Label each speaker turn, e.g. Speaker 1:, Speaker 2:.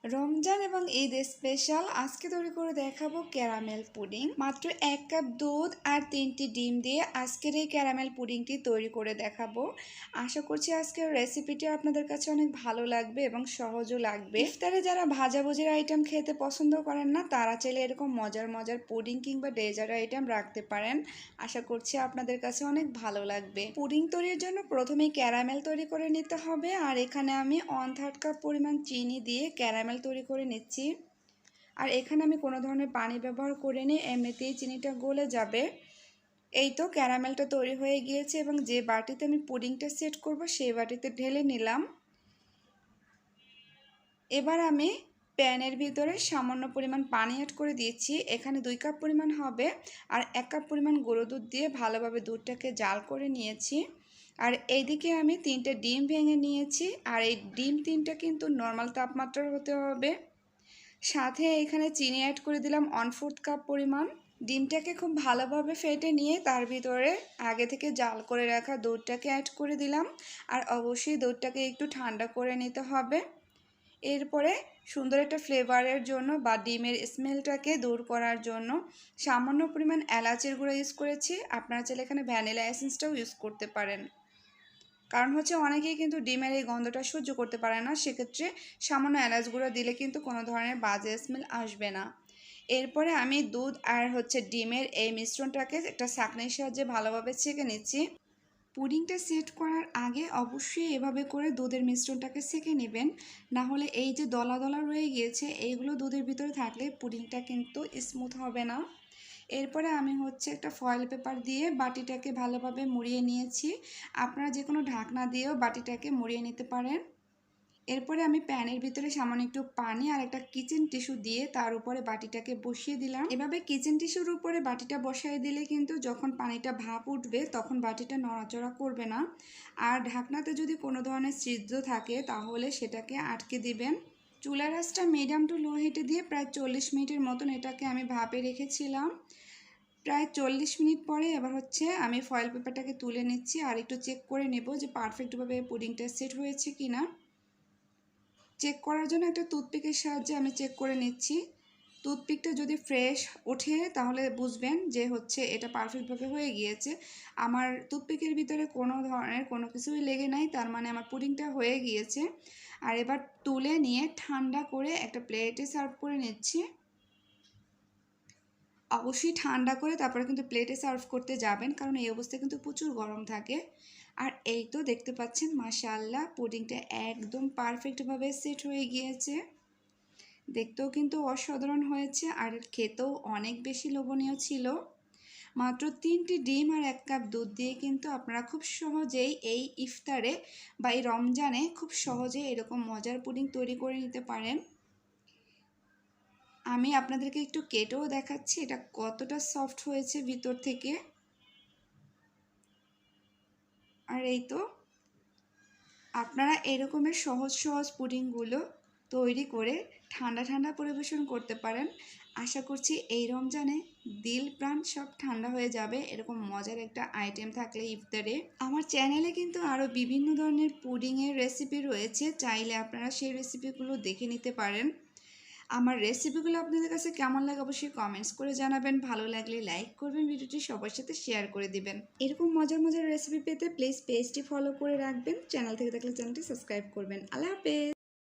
Speaker 1: রমজান এবং ঈদ স্পেশাল আজকে তৈরি করে দেখাবো ক্যারামেল পুডিং। মাত্র 1 কাপ দুধ আর 3টি ডিম দিয়ে আজকের এই ক্যারামেল পুডিংটি তৈরি করে দেখাবো। আশা করছি আজকের রেসিপিটি আপনাদের কাছে অনেক ভালো লাগবে এবং সহজও লাগবে। ইফতারে যারা ভাজাভুজির আইটেম খেতে পছন্দ করেন না, তারা চাইলে এরকম মজার মজার পুডিং কিংবা ডেজার্ট আইটেম রাখতে পারেন। আশা করছি আপনাদের কাছে অনেক ভালো লাগবে। পুডিং তৈরির জন্য প্রথমেই ক্যারামেল তৈরি করে নিতে হবে, আর এখানে আমি 1/3 কাপ পরিমাণ চিনি দিয়ে ক্যারামেল তৈরি করে নিচ্ছি। আর এখানে আমি কোনো ধরনের পানি ব্যবহার করিনি, এমনিতেই চিনিটা গলে যাবে। এই তো ক্যারামেলটা তৈরি হয়ে গিয়েছে এবং যে বাটিতে আমি পুডিংটা সেট করব সেই বাটিতে ঢেলে নিলাম। এবার আমি প্যানের ভিতরে সামান্য পরিমাণ পানি অ্যাড করে দিয়েছি। এখানে 2 কাপ পরিমাণ হবে, আর 1 কাপ পরিমাণ গুঁড়ো দুধ দিয়ে ভালোভাবে দুধটাকে জাল করে নিয়েছি। আর এইদিকে আমি 3টে ডিম ভেঙে নিয়েছি, আর এই ডিম 3টা কিন্তু নর্মাল তাপমাত্রার হতে হবে। সাথে এখানে চিনি অ্যাড করে দিলাম 1/4 কাপ পরিমাণ। ডিমটাকে খুব ভালোভাবে ফেটে নিয়ে তার ভিতরে আগে থেকে জাল করে রাখা দুধটাকে অ্যাড করে দিলাম। আর অবশ্যই দুধটাকে একটু ঠান্ডা করে নিতে হবে। এরপরে সুন্দর একটা ফ্লেভারের জন্য বা ডিমের স্মেলটাকে দূর করার জন্য সামান্য পরিমাণ এলাচের গুঁড়ো ইউজ করেছি। আপনারা চাইলে এখানে ভ্যানিলা এসেন্সটাও ইউজ করতে পারেন, কারণ অনেকেই কিন্তু ডিমের এই গন্ধটা সহ্য করতে পারে না। সেক্ষেত্রে সামান্য এলাচ গুঁড়ো দিলে কিন্তু কোনো ধরনের বাজে স্মেল আসবে না। এরপরে আমি দুধ আর ডিমের এই মিশ্রণটাকে একটা ছাঁকনির সাহায্যে ভালোভাবে ছেঁকে নিচ্ছি। পুডিংটা সেট করার আগে অবশ্যই এভাবে করে দুধের মিশ্রণটাকে ছেঁকে নেবেন, না হলে এই যে দলা দলা রয়ে গিয়েছে এইগুলো দুধের ভিতরে থাকলে পুডিংটা কিন্তু স্মুথ হবে না। এরপরে আমি একটা ফয়েল পেপার দিয়ে বাটিটাকে ভালোভাবে মুড়িয়ে নিয়েছি। আপনারা যে কোনো ঢাকনা দিয়েও বাটিটাকে মুড়িয়ে নিতে পারেন। এরপরে আমি প্যানের ভিতরে সামান্য একটু পানি আর একটা কিচেন টিস্যু দিয়ে তার উপরে বাটিটাকে বসিয়ে দিলাম। এভাবে কিচেন টিস্যুর উপরে বাটিটা বসাই দিলে কিন্তু যখন পানিটা ভাপ উঠবে তখন বাটিটা নড়াচড়া করবে না। আর ঢাকনাতে যদি কোনো ধরনের ছিদ্র থাকে তাহলে সেটাকে আটকে দিবেন। চুলার আঁচটা মিডিয়াম টু লো হিটে দিয়ে প্রায় 40 মিনিটের মতন এটাকে আমি ভাপে রেখেছিলাম। প্রায় 40 মিনিট পরে এবার আমি ফয়েল পেপারটাকে তুলে নিচ্ছি আর একটু চেক করে নেব যে পারফেক্টভাবে পুডিংটা সেট হয়েছে কিনা। চেক করার জন্য একটা টুথপিকের সাহায্যে আমি চেক করে নিচ্ছি। টুথপিকটা যদি ফ্রেশ ওঠে তাহলে বুঝবেন যে এটা পারফেক্টভাবে হয়ে গিয়েছে। আমার টুথপিকের ভিতরে কোনো ধরনের কোনো কিছুই লেগে নাই, তার মানে আমার পুডিংটা হয়ে গিয়েছে। আর এবার তুলে নিয়ে ঠান্ডা করে একটা প্লেটে সার্ভ করে নিচ্ছি। অবশ্যই ঠান্ডা করে তারপরে কিন্তু প্লেটে সার্ভ করতে যাবেন, কারণ এই অবস্থায় কিন্তু প্রচুর গরম থাকে। আর এই তো দেখতে পাচ্ছেন মাশাআল্লাহ পুডিংটা একদম পারফেক্টভাবে সেট হয়ে গিয়েছে। দেখতেও কিন্তু অসাধারণ হয়েছে আর খেতেও অনেক বেশি লোভনীয় ছিল। মাত্র 3টি ডিম আর 1 কাপ দুধ দিয়ে কিন্তু আপনারা খুব সহজেই এই ইফতারে বা এই রমজানে খুব সহজেই এরকম মজার পুডিং তৈরি করে নিতে পারেন। আমি আপনাদেরকে একটু কেটেও দেখাচ্ছি এটা কতটা সফট হয়েছে ভিতর থেকে। আর এই তো আপনারা এরকমের সহজ সহজ পুডিংগুলো তৈরি করে ঠান্ডা ঠান্ডা পরিবেশন করতে পারেন। আশা করছি এই রমজানে দিল প্রাণ সব ঠান্ডা হয়ে যাবে এরকম মজার একটা আইটেম থাকলে ইফতারে। আমার চ্যানেলে কিন্তু আরও বিভিন্ন ধরনের পুডিংয়ের রেসিপি রয়েছে, চাইলে আপনারা সেই রেসিপিগুলো দেখে নিতে পারেন। আমার রেসিপিগুলো আপনাদের কাছে কেমন লাগে অবশ্যই কমেন্টস করে জানাবেন। ভালো লাগলে লাইক করবেন, ভিডিওটি সবার সাথে শেয়ার করে দিবেন। এরকম মজার মজার রেসিপি পেতে প্লিজ পেজটি ফলো করে রাখবেন। চ্যানেল থেকে দেখলে চ্যানেলটি সাবস্ক্রাইব করবেন। আল্লাহ হাফেজ।